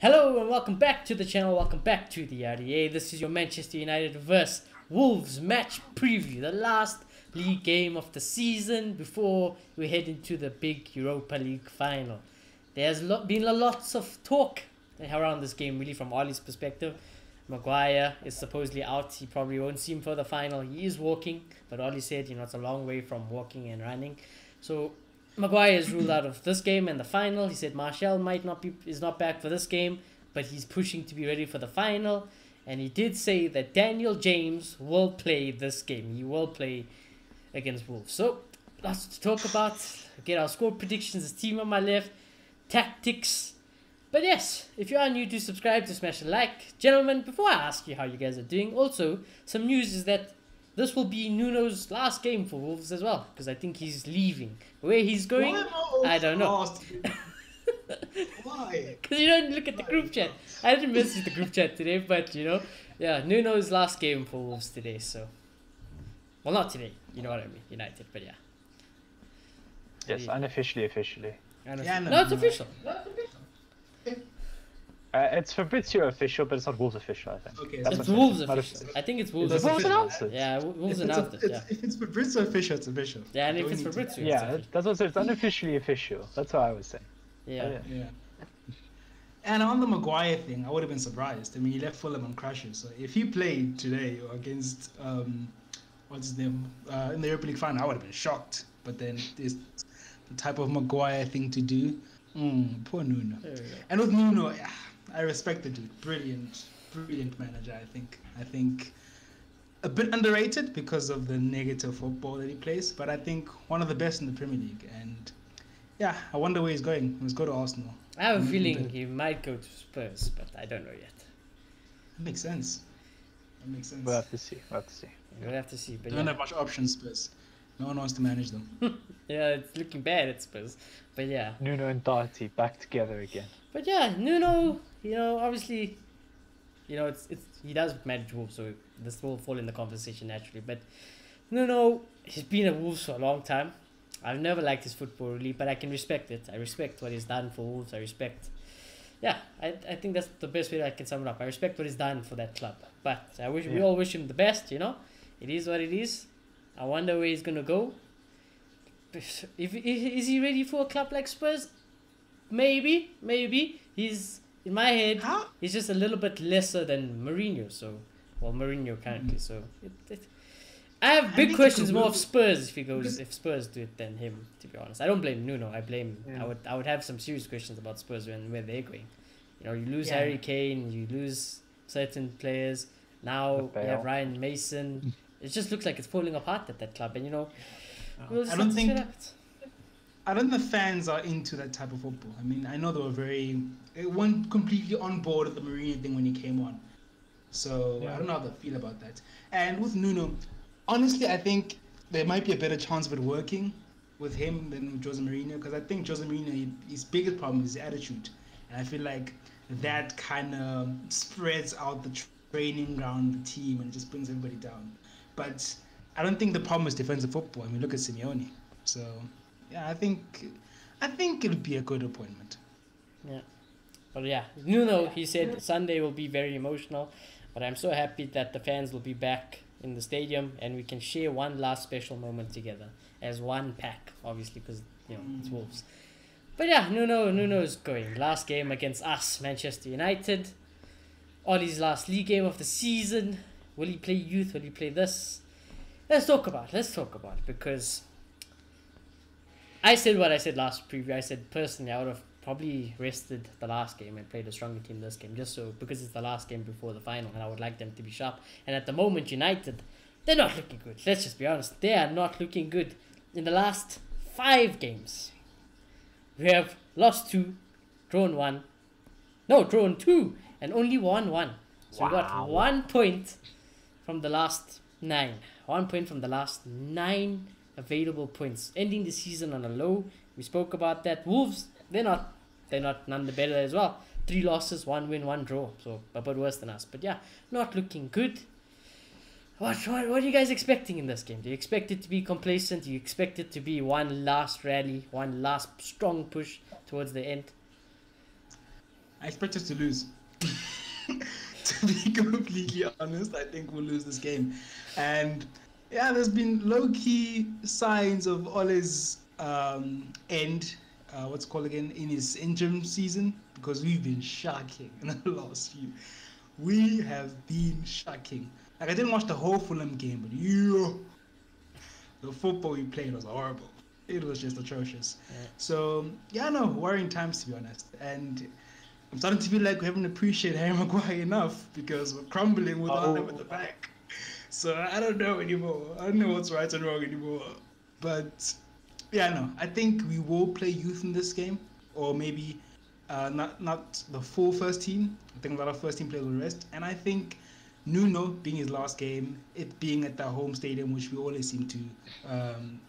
Hello and welcome back to the channel, welcome back to the RDA. This is your Manchester United vs Wolves match preview, the last league game of the season before we head into the big Europa League final. There's been lots of talk around this game, really, from Ollie's perspective. Maguire is supposedly out, he probably won't see him for the final. He is walking, but Ollie said, it's a long way from walking and running. So Maguire is ruled out of this game and the final. He said Martial is not back for this game, but he's pushing to be ready for the final. And he did say that Daniel James will play this game. He will play against Wolves. So lots to talk about. Get our score predictions. This team on my left, tactics. But yes, if you are new, do subscribe, to smash a like. Gentlemen, before I ask you how you guys are doing, also some news is that this will be Nuno's last game for Wolves as well, because I think he's leaving. Where he's going, I don't know. Why? Because you don't look at the group chat. I didn't message the group chat today, but yeah, Nuno's last game for Wolves today, so. Well, not today, you know what I mean, United, but yeah. Yes, unofficially, officially. Yeah, no, it's official. It's Fabrizio official, but it's not Wolves official, I think. Okay, It's Wolves official. I think it's Wolves Wolves official. announced it. Yeah, Wolves announced it, yeah. If it's Fabrizio official, it's official. Yeah, and if it's Fabrizio, Yeah, it's that's also, it's unofficially official. That's what I was saying. yeah. Yeah. And on the Maguire thing, I would have been surprised. I mean, he left Fulham on crashes. So if he played today against what's his name in the Europa League final, I would have been shocked. But then it's the type of Maguire thing to do. Poor Nuno. And with Nuno, I respect the dude. Brilliant manager. I think a bit underrated because of the negative football that he plays. But I think one of the best in the Premier League. And yeah, I wonder where he's going. Let's go to Arsenal. I have a feeling he might go to Spurs, but I don't know yet. That makes sense. We'll have to see. We'll have to see. But They don't have much options, Spurs. No one wants to manage them. yeah, it's looking bad at Spurs. But yeah. Nuno and Doherty back together again. But yeah, Nuno, obviously, he does manage Wolves, so this will fall in the conversation naturally. But Nuno, he's been at Wolves for a long time. I've never liked his football really, but I can respect it. I respect what he's done for Wolves. I think that's the best way that I can sum it up. I respect what he's done for that club. But we all wish him the best, It is what it is. I wonder where he's gonna go. Is he ready for a club like Spurs? Maybe. He's, in my head, he's just a little bit lesser than Mourinho. Mourinho currently. So I have big questions more of Spurs if Spurs do it than him. To be honest, I don't blame Nuno. I blame. Yeah. I would have some serious questions about Spurs and where they're going. You lose Harry Kane, you lose certain players. Now you have Ryan Mason. It just looks like it's falling apart at that club, and I don't think the fans are into that type of football. I mean, I know they weren't completely on board with the Mourinho thing when he came on. So I don't know how they feel about that. And with Nuno, honestly, I think there might be a better chance of it working with him than with Jose Mourinho, because I think Jose Mourinho, his biggest problem is his attitude. And I feel like that kind of spreads out the training ground of the team and just brings everybody down. But I don't think the problem is defensive football. I mean, look at Simeone. So, yeah, I think it'll be a good appointment. Yeah. But yeah, Nuno, he said Sunday will be very emotional, but I'm so happy that the fans will be back in the stadium and we can share one last special moment together as one pack, obviously, because it's Wolves. But yeah, Nuno is going. Last game against us, Manchester United. Ollie's last league game of the season. Will he play youth? Will he play this? Let's talk about it, because I said what I said last preview. I said personally I would have probably rested the last game and played a stronger team this game, just so, because it's the last game before the final and I would like them to be sharp. And at the moment, United, they're not looking good. Let's just be honest. They are not looking good. In the last 5 games, we have lost 2, drawn 2, and only won 1. So we got 1 point from the last 9. 1 point from the last 9 available points, ending the season on a low. We spoke about that. Wolves, they're not none the better as well. 3 losses, 1 win, 1 draw. So a bit worse than us. But yeah, not looking good. What are you guys expecting in this game? Do you expect it to be complacent? Do you expect it to be one last rally, one last strong push towards the end? I expect us to lose. To be completely honest, I think we'll lose this game. And yeah, there's been low-key signs of Ole's end, what's it called again, in his interim season, because we've been shocking in the last few. We have been shocking. Like, I didn't watch the whole Fulham game, but the football we played was horrible. It was just atrocious. Yeah. So, yeah, no, worrying times, to be honest. And I'm starting to feel like we haven't appreciated Harry Maguire enough because we're crumbling without him at the back. So I don't know anymore. I don't know what's right and wrong anymore. But yeah, no, I think we will play youth in this game, or maybe not the full first team. I think a lot of first team players will rest, and I think Nuno being his last game, it being at the home stadium, which we always seem to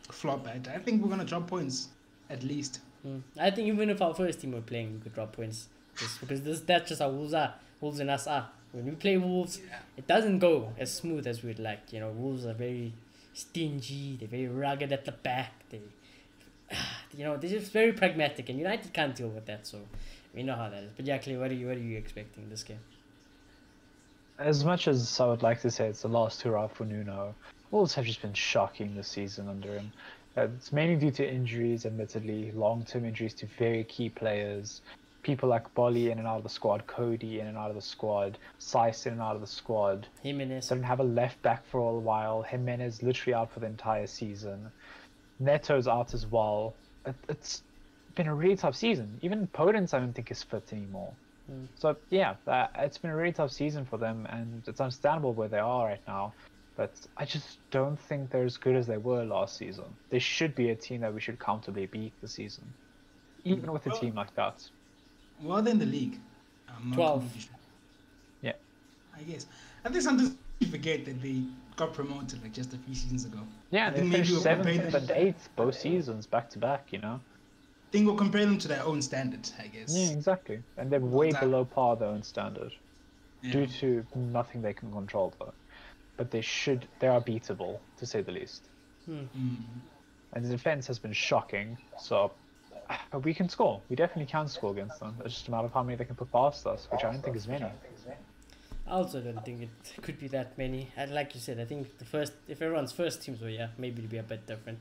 flop at, I think we're gonna drop points at least. I think even if our first team were playing, we could drop points. Just because that's just how Wolves are. Wolves and us are. When we play Wolves, it doesn't go as smooth as we'd like. You know, Wolves are very stingy. They're very rugged at the back. They're just very pragmatic, and United can't deal with that. So we know how that is. But yeah, Clay, what are you expecting in this game? As much as I would like to say it's the last hurrah for Nuno, Wolves have just been shocking this season under him. It's mainly due to injuries, admittedly, long-term injuries to very key players. People like Bolly in and out of the squad, Cody in and out of the squad, Saiss in and out of the squad. Jimenez. Didn't have a left back for a while. Jimenez literally out for the entire season. Neto's out as well. It's been a really tough season. Even Podence I don't think is fit anymore. So yeah, it's been a really tough season for them, and it's understandable where they are right now. But I just don't think they're as good as they were last season. They should be a team that we should comfortably beat this season, even with a team like that. Well, then the league. 12. Yeah. I guess. I think sometimes you forget that they got promoted like just a few seasons ago. Yeah, they finished 7th and 8th both seasons back to back, you know? I think we'll compare them to their own standards, I guess. Yeah, exactly. And they're way below par their own standard. Yeah. Due to nothing they can control, though. But they are beatable, to say the least. And the defense has been shocking, so we can score. We definitely can score against them. It's just a matter of how many they can put past us, which I don't think is many. I also don't think it could be that many. And like you said, I think if everyone's first teams were maybe it'd be a bit different.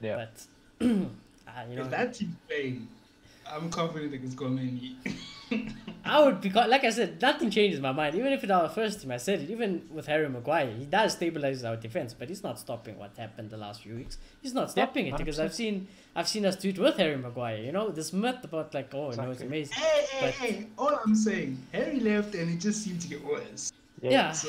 Yeah. But if that team's playing, I'm confident they can score many. I would be like I said, nothing changes my mind. Even if it's our first team, I said it. Even with Harry Maguire, he does stabilize our defense, but he's not stopping what happened the last few weeks. He's not stopping it because I've seen us do it with Harry Maguire. You know, this myth about like, it's amazing. Hey, all I'm saying, Harry left and it just seemed to get worse. Yeah. So,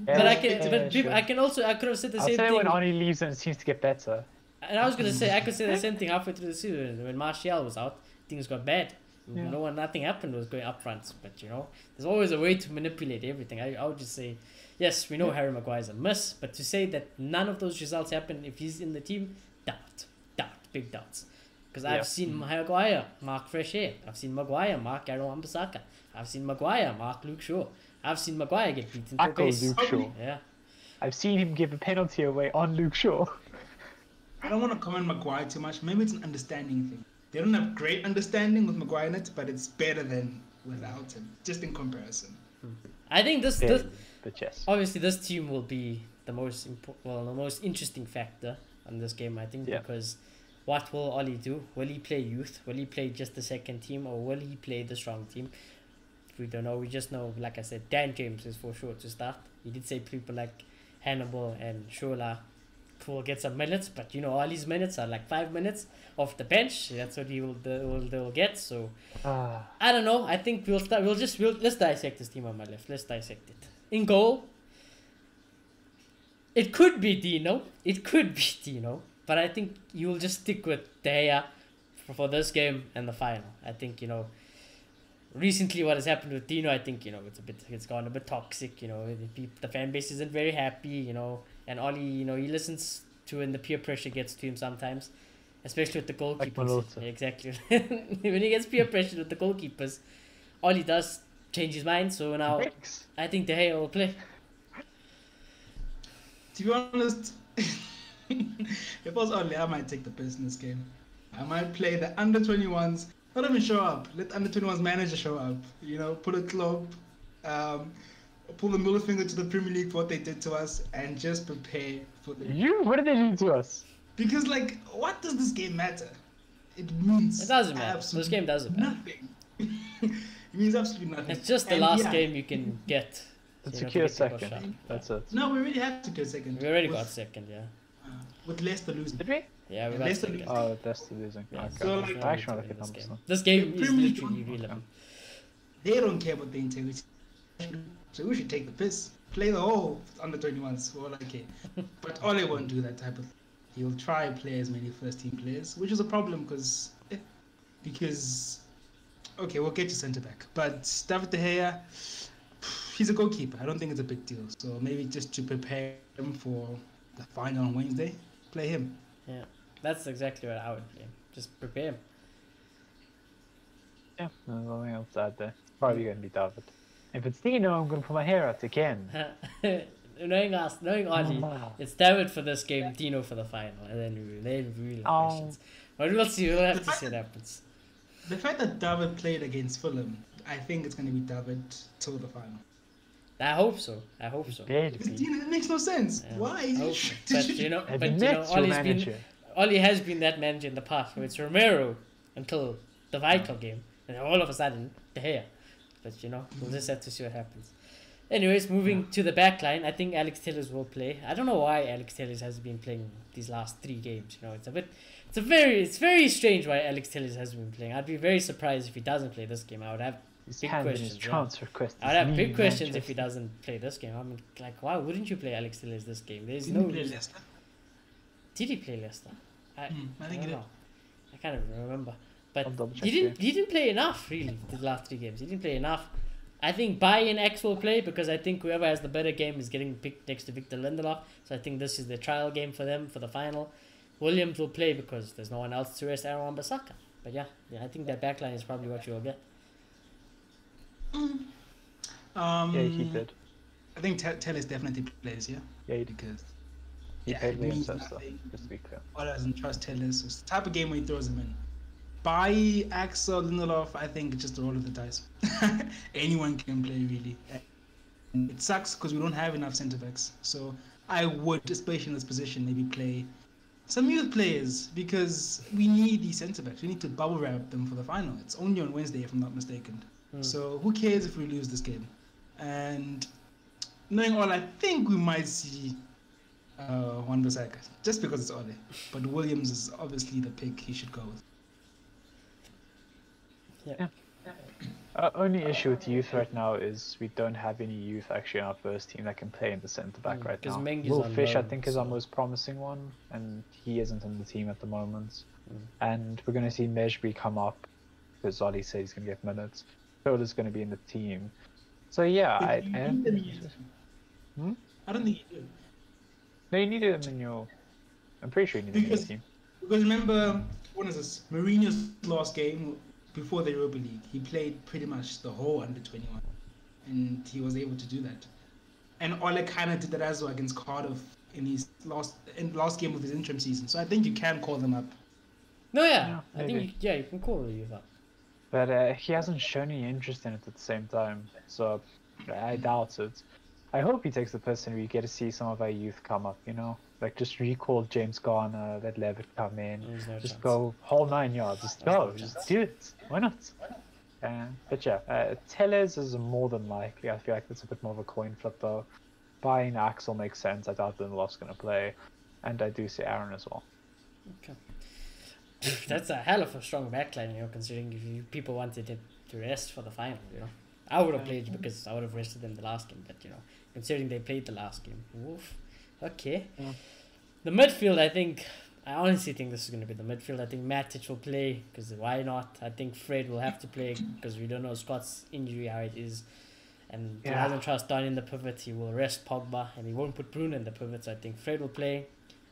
but I could have said the same thing. When Oni leaves and it seems to get better. And I was gonna say I could say the same thing halfway through the season when Martial was out, things got bad. Yeah. Nothing happened was going up front, but there's always a way to manipulate everything. I would just say, yes, we know Harry Maguire's a miss, but to say that none of those results happen if he's in the team, big doubts. Because I've seen Maguire mark fresh air. I've seen Maguire mark Aaron Wan-Bissaka. I've seen Maguire mark Luke Shaw. I've seen Maguire get beaten for base. Luke Shaw. Yeah. I've seen him give a penalty away on Luke Shaw. I don't want to comment Maguire too much. Maybe it's an understanding thing. They don't have great understanding with Maguire in it, but it's better than without him, just in comparison. I think this but yes. Obviously this team will be the most interesting factor on this game, I think, because what will Oli do? Will he play youth? Will he play just the second team, or will he play the strong team? We don't know. We just know, like I said, Dan James is for sure to start. He did say people like Hannibal and Shola will get some minutes, but Oli's minutes are like 5 minutes off the bench. That's what they'll get. So I don't know. I think we'll start. Let's dissect this team on my left. Let's dissect it. In goal, it could be Dino. But I think you'll just stick with De Gea for this game and the final. I think recently what has happened with Dino, I think it's gone a bit toxic. The fan base isn't very happy. And Oli, he listens to when the peer pressure gets to him sometimes, especially with the goalkeepers. Exactly. When he gets peer pressure with the goalkeepers, Oli does change his mind. So now I think De Gea will play. To be honest, if I was Oli, I might take the piss in this game. I might play the under-21s. Not even show up. Let under 21's manager show up. You know, put a club, pull the middle finger to the Premier League for what they did to us, and just prepare for the. What did they do to us? Because like, what does this game matter? It means. It doesn't matter. This game doesn't matter. Nothing. It means absolutely nothing. It's just the last game you can get. To secure second. That's it. No, we already have to secure second. We already got second, yeah. With Leicester losing. Did we? Yeah, we got Leicester second. Oh, Leicester losing. Yeah, Okay. so, like, I actually want to look at numbers now. This game is Premier League literally don't- irrelevant. They don't care about the integrity. So we should take the piss. Play the whole under 21s for all I care. But Ole won't do that type of thing. He'll try play as many first team players, which is a problem because okay, we'll get to centre back. But David De Gea, he's a goalkeeper. I don't think it's a big deal. So maybe just to prepare him for the final on Wednesday, play him. Yeah, that's exactly what I would play. Just prepare him. Yeah, there's nothing else to add there. Probably going to be David. If it's Dino, I'm going to put my hair out again. knowing Ollie, it's David for this game, Dino for the final, and then we will have questions. But we'll see. We'll have to see what happens. The fact that David played against Fulham, I think it's going to be David till the final. I hope so. Because It makes no sense. Yeah. Why? Ollie has been that manager in the past. Where it's Romero until the vital game, and all of a sudden De Gea. But we'll just have to see what happens. Anyways, moving to the back line, I think Alex Telles will play. I don't know why Alex Telles has been playing these last 3 games. It's very strange why Alex Telles has been playing. I'd be very surprised if he doesn't play this game. I would have big questions. I'd have big questions if he doesn't play this game. I mean, like, why wouldn't you play Alex Telles this game? There's no. Play Leicester? Did he play Leicester? I think he did. I can't even remember. But he didn't play enough, really, the last 3 games. He didn't play enough. I think Bayern X will play because I think whoever has the better game is getting picked next to Victor Lindelof. So I think this is the trial game for them for the final. Williams will play because there's no one else to rest Aaron Wan-Bissaka. But yeah, I think that backline is probably what you'll get. Yeah, he did. I think Telles definitely plays, yeah? Yeah, he did. Because he paid me himself, nothing. just to be clear. Ola doesn't trust Telles. It's the type of game where he throws him in. By Axel Lindelof, I think it's just a roll of the dice. Anyone can play, really. And it sucks because we don't have enough centre backs. So I would, especially in this position, maybe play some youth players because we need these centre backs. We need to bubble wrap them for the final. It's only on Wednesday, if I'm not mistaken. So who cares if we lose this game? And knowing all, I think we might see Wan-Bissaka just because it's Ole. But Williams is obviously the pick he should go with. Yeah. Only issue with youth right now is we don't have any youth actually in our first team that can play in the centre back right now. Will Fish, I think, is our most promising one, and he isn't in the team at the moment. And we're going to see Mejbri come up because Ollie said he's going to get minutes. Phil's going to be in the team. So yeah, I don't think you do. No, you need him in your. I'm pretty sure you need him in your team. Because remember, what is this? Mourinho's last game before the Europa League, he played pretty much the whole under 21, and he was able to do that. And Ole kind of did that as well against Cardiff in his last game of his interim season. So I think you can call them up. No, yeah, I think you can call the youth up. But he hasn't shown any interest in it at the same time, so I doubt it. I hope he takes the piss and we get to see some of our youth come up, Like, just recall James Garner, let Levitt come in, just go whole 9 yards, just go, just do it. Why not? But yeah, Telles is more than likely. I feel like that's a bit more of a coin flip though. Buying Axel makes sense. I doubt Lindelof's going to play. And I do see Aaron as well. Okay. That's a hell of a strong backline, considering if people wanted it to rest for the final, I would have played because I would have rested them the last game, but considering they played the last game. Oof. Okay. Yeah. The midfield, I honestly think this is going to be the midfield. I think Matic will play because why not? I think Fred will have to play because we don't know Scott's injury, how it is. And he doesn't trust Don in the pivot. He will rest Pogba and he won't put Bruno in the pivot. So I think Fred will play.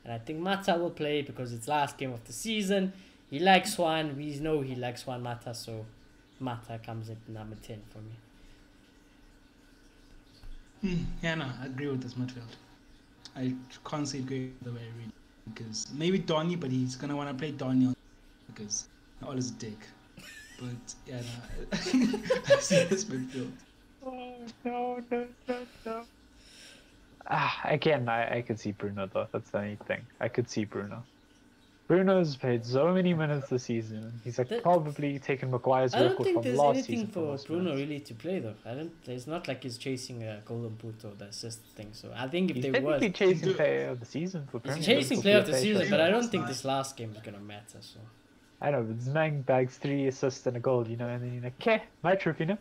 And I think Mata will play because it's last game of the season. He likes Swan. We know he likes Swan Mata. So Mata comes at number 10 for me. Yeah, no, I agree with this midfield. I can't see it going the way I read because maybe Donny, but he's gonna want to play Donny because all is a dick. But yeah, no, I see this midfield. Oh, no. Again, I could see Bruno though. That's the only thing. I could see Bruno. Bruno's played so many minutes this season. He's like probably taken Maguire's record from last season. I don't think there's anything for Bruno really to play though. It's not like he's chasing a golden boot or the assist thing. So I think if there was, he's chasing player of the season for Premier League. He's chasing player of the season, but I don't think this last game is gonna matter. So I know, but Zmang bags 3 assists and a goal, you know, and then you're like, okay, my truth, you know.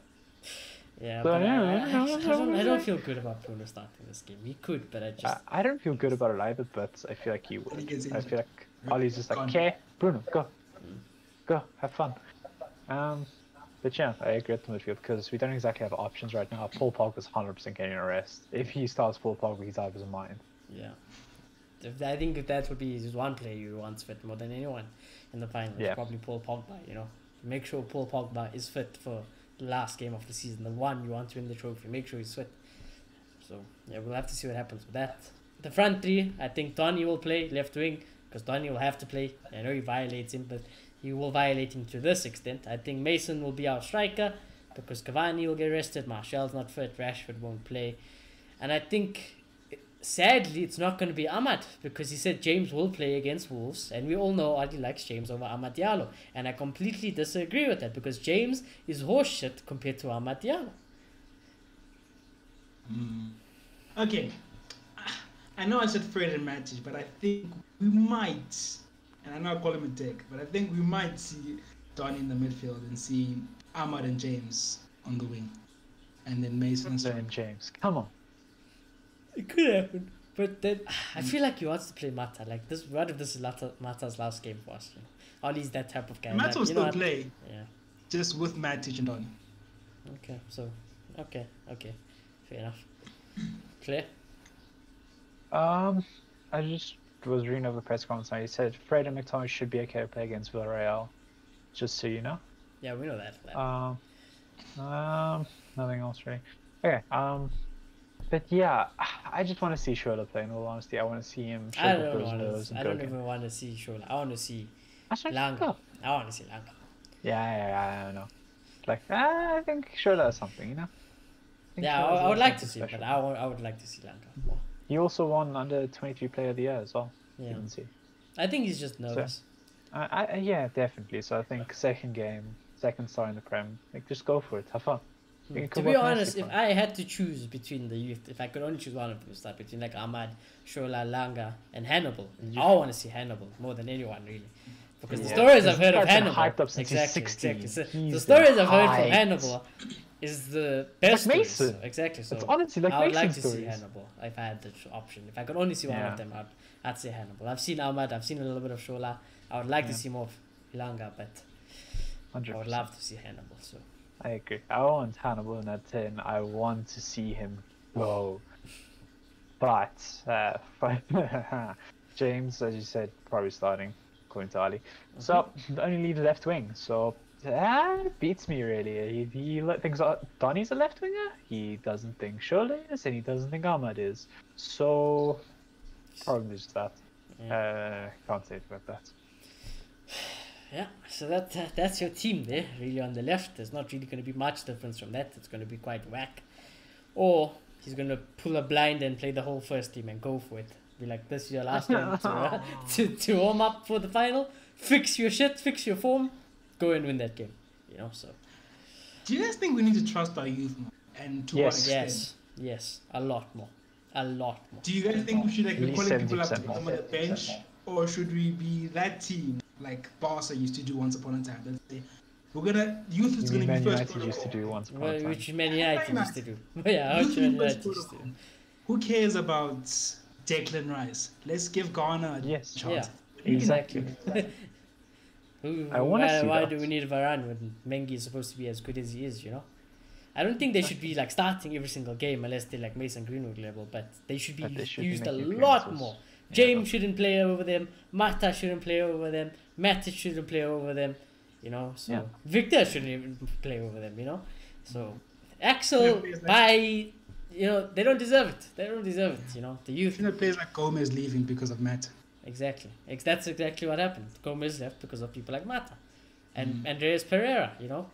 Yeah, but I don't feel good about Bruno starting this game. He could, but I don't feel good about it either, but I feel like he would. I feel like Ollie's just like, okay, Bruno, go. Go, have fun. But yeah, I agree with the midfield because we don't exactly have options right now. Paul Pogba's 100% getting a rest. If he starts Paul Pogba, he's out of his mind. Yeah. I think that would be his one player you want fit more than anyone in the final. Yeah. Probably Paul Pogba, you know. Make sure Paul Pogba is fit for the last game of the season, the one you want to win the trophy. Make sure he's fit. So, yeah, we'll have to see what happens with that. The front three, I think Donny will play left wing because Donny will have to play. I know he violates him, but he will violate him to this extent. I think Mason will be our striker because Cavani will get rested. Martial's not fit. Rashford won't play. And I think, sadly, it's not going to be Ahmad because he said James will play against Wolves. And we all know Adi likes James over Amad Diallo. And I completely disagree with that because James is horseshit compared to Amad Diallo. Okay. I know I said Fred and Matic, but I think we might, and I know I call him a dick, but I think we might see Donny in the midfield and see Ahmad and James on the wing. And then Mason and James. Come on. It could happen. But then I feel like he wants to play Mata. Like this, what if this is Mata's last game for us? You know? Ollie's that type of guy. Mata will still play. Yeah. Just with Matic and Donny. Okay, so okay. Fair enough. Clear? I just was reading over the press conference and he said Fred and McTominay should be okay to play against Villarreal. Just so you know. Yeah, we know that. Nothing else really. Okay. But yeah, I just want to see Shola play. In all honesty, I want to see him. I don't even want to see Shola. I want to see Langa. I want to see Langa. Yeah, I don't know. Like I think Shola has something, you know. I would like to see, but I would like to see Langa more. He also won under 23 Player of the Year as well. Yeah. I think he's just nervous. So, yeah, definitely. So I think second star in the Prem, like just go for it, have fun. To be honest, if I had to choose between the youth, if I could only choose one of them, start between like Ahmad, Shola, Langa, and Hannibal, I want to see Hannibal more than anyone really, because the stories I've heard of Hannibal, exactly. The stories I've heard from Hannibal is the best like Mason. Stories. Exactly. So it's honestly like I would like to stories. see Hannibal if I had the option. If I could only see one of them, I'd say Hannibal. I've seen Ahmad, I've seen a little bit of Shola. I would like to see more of Langa, but 100%. I would love to see Hannibal. So I agree. I want Hannibal in that 10. I want to see him go. But James, as you said, probably starting, according to Ali. So only leaves left wing. So that beats me really. He thinks Donny's a left winger. He doesn't think Shola is, and he doesn't think Ahmad is. So probably just that. Can't say it about that. Yeah, so that's your team there, really on the left. There's not really going to be much difference from that. It's going to be quite whack. Or he's going to pull a blind and play the whole first team and go for it. Be like, this is your last one to warm up for the final. Fix your shit, fix your form, go and win that game. You know, so. Do you guys think we need to trust our youth more? And to what extent? Yes, a lot more. Do you guys think we should like be calling people up to come on the bench? Or should we be that team like Barca used to do once upon a time? Let's say youth is gonna be first. United used to do once upon a time. Which Man United used to do. Yeah, which Man United used to do. Who cares about Declan Rice? Let's give Ghana a chance. Yeah, exactly. Why do we need Varane when Mengi is supposed to be as good as he is, you know? I don't think they should be like starting every single game unless they're like Mason Greenwood level, but they should be used a lot more. James shouldn't play over them. Mata shouldn't play over them. Matic shouldn't play over them. You know, so Victor shouldn't even play over them. You know, so Axel they don't deserve it. They don't deserve it. You know, the youth. Players like Gomez leaving because of Mata. Exactly. That's exactly what happened. Gomez left because of people like Mata. And Andreas Pereira, you know.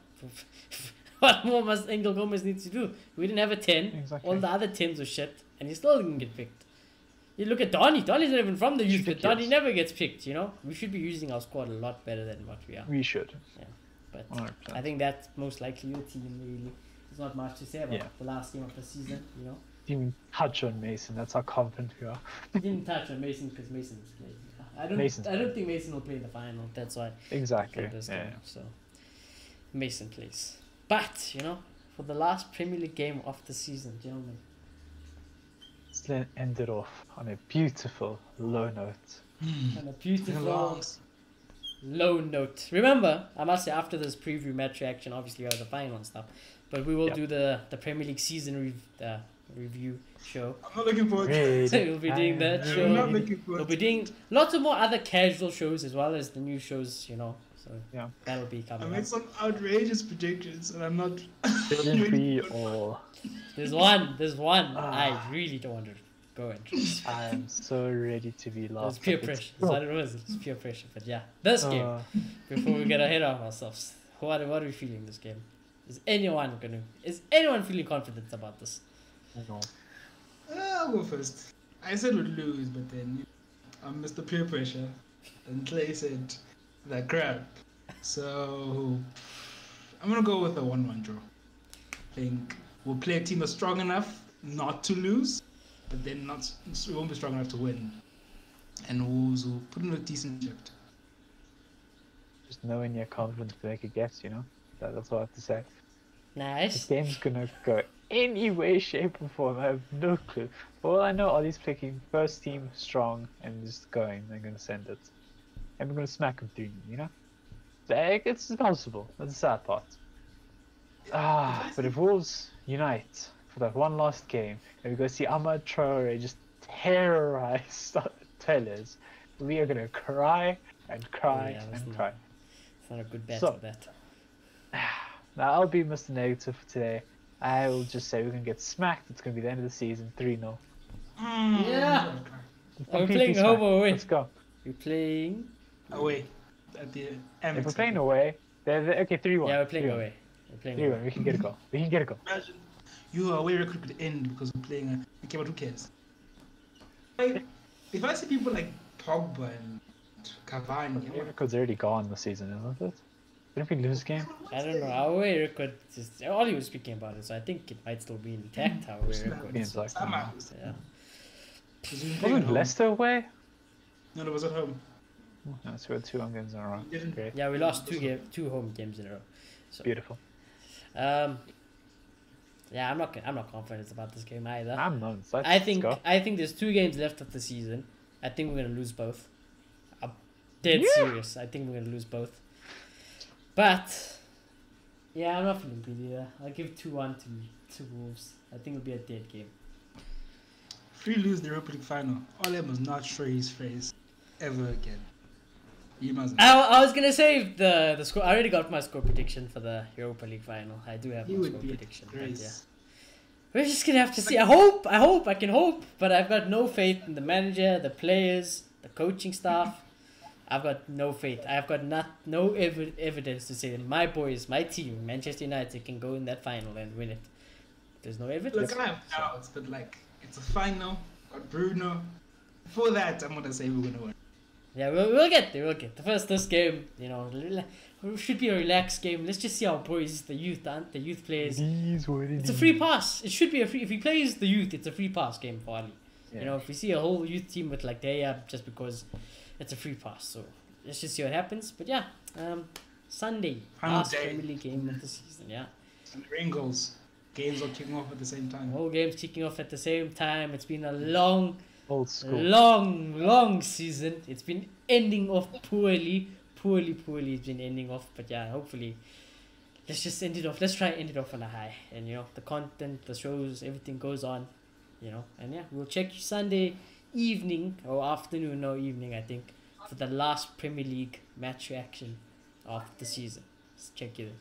What more must Angel Gomez need to do? We didn't have a 10. Exactly. All the other 10s were shit. And he still didn't get picked. You look at Donny. Donny's not even from the youth, but Donny never gets picked, you know. We should be using our squad a lot better than what we are. We should. Yeah. But 100%. I think that's most likely your team, really. There's not much to say about the last game of the season, you know. Didn't even touch on Mason. That's how confident we are. Didn't touch on Mason because Mason's playing. I don't think Mason will play in the final. That's why. Exactly. So Mason plays. But, you know, for the last Premier League game of the season, gentlemen. Let's end it off on a beautiful low note. On a beautiful low note. Remember, I must say, after this preview match reaction, obviously we have the final and stuff, but we will do the Premier League season review show. I'm not looking forward to it. We'll be doing that show. I'm not looking forward We'll be doing lots of more other casual shows as well as the new shows, you know. So that'll be coming. I made some outrageous predictions, and I'm not. Didn't we all? There's one. I really don't want to go into. I am so ready to be lost. It's peer pressure. That's what it was. It's peer pressure. But yeah, this game. Before we get ahead of ourselves, what are we feeling this game? Is anyone feeling confident about this? No. I'll go first. I said we'd lose, but then I missed the peer pressure, and Clay said that crap. So I'm gonna go with a 1-1 draw. I think we'll play a team that's strong enough not to lose, but then we won't be strong enough to win. And Wolves will put in a decent shift. Just knowing you're confident to make a guess, you know? That's all I have to say. Nice. The game's gonna go any way, shape, or form. I have no clue. For all I know, Ollie's picking first team strong and just going. They're gonna send it. And we're gonna smack them 3, you know? So, it's possible. That's the sad part. But if Wolves unite for that one last game, and we go see Amad Traore just terrorize Tellers, we are gonna cry and cry and cry. It's not a good bet for that. Now I'll be Mr. Negative for today. I will just say we're gonna get smacked. It's gonna be the end of the season, 3-0. Yeah. Are we playing home or away? Let's go. We're playing away at the If we're playing away, they're okay. 3-1. Yeah, we're playing away. 3-1. We can get a goal. Imagine your away record could end because we're playing a game. Who cares? If I see people like Pogba and Cavani, the record's already gone this season, isn't it? Didn't we lose game? I don't know. Our away record just Ollie was speaking about it, so I think it might still be intact. Our away record. Yeah. Wasn't Leicester away? No, it was at home. No, so we had 2 home games in a row. Great. Yeah, we lost 2 home games in a row. So, beautiful. Yeah, I'm not confident about this game either. I'm not. I think there's 2 games left of the season. I think we're gonna lose both. I'm dead serious. I think we're gonna lose both. But yeah, I'm not feeling good either. I'll give 2-1 to Wolves. I think it'll be a dead game. If we lose the Europa League final, Ole must not show his face ever again. You must. I was gonna say the score. I already got my score prediction for the Europa League final. I do have my score prediction. But yeah. We're just gonna have to see. I can hope, but I've got no faith in the manager, the players, the coaching staff. I've got no faith. I've got no evidence to say that my boys, my team, Manchester United, can go in that final and win it. There's no evidence. Look, I have doubts, but it's a final. Got Bruno. For that, I'm gonna say we're gonna win. Yeah, we'll get there. This game, you know, should be a relaxed game. Let's just see our boys, the youth players. It's a free pass. It should be a free. If he plays the youth, it's a free pass game for Ali. Yeah. You know, if we see a whole youth team with Daya, just because it's a free pass. So let's just see what happens. But yeah, Sunday, last Premier League game of the season. Yeah. And rain goals. Games are kicking off at the same time. All games kicking off at the same time. It's been a long season. It's been ending off poorly. It's been ending off, but yeah, hopefully let's just end it off. Let's try and end it off on a high. And you know, the content, the shows, everything goes on, you know. And yeah, we'll check you Sunday evening or afternoon or evening, I think, for the last Premier League match reaction of the season. Let's check you then.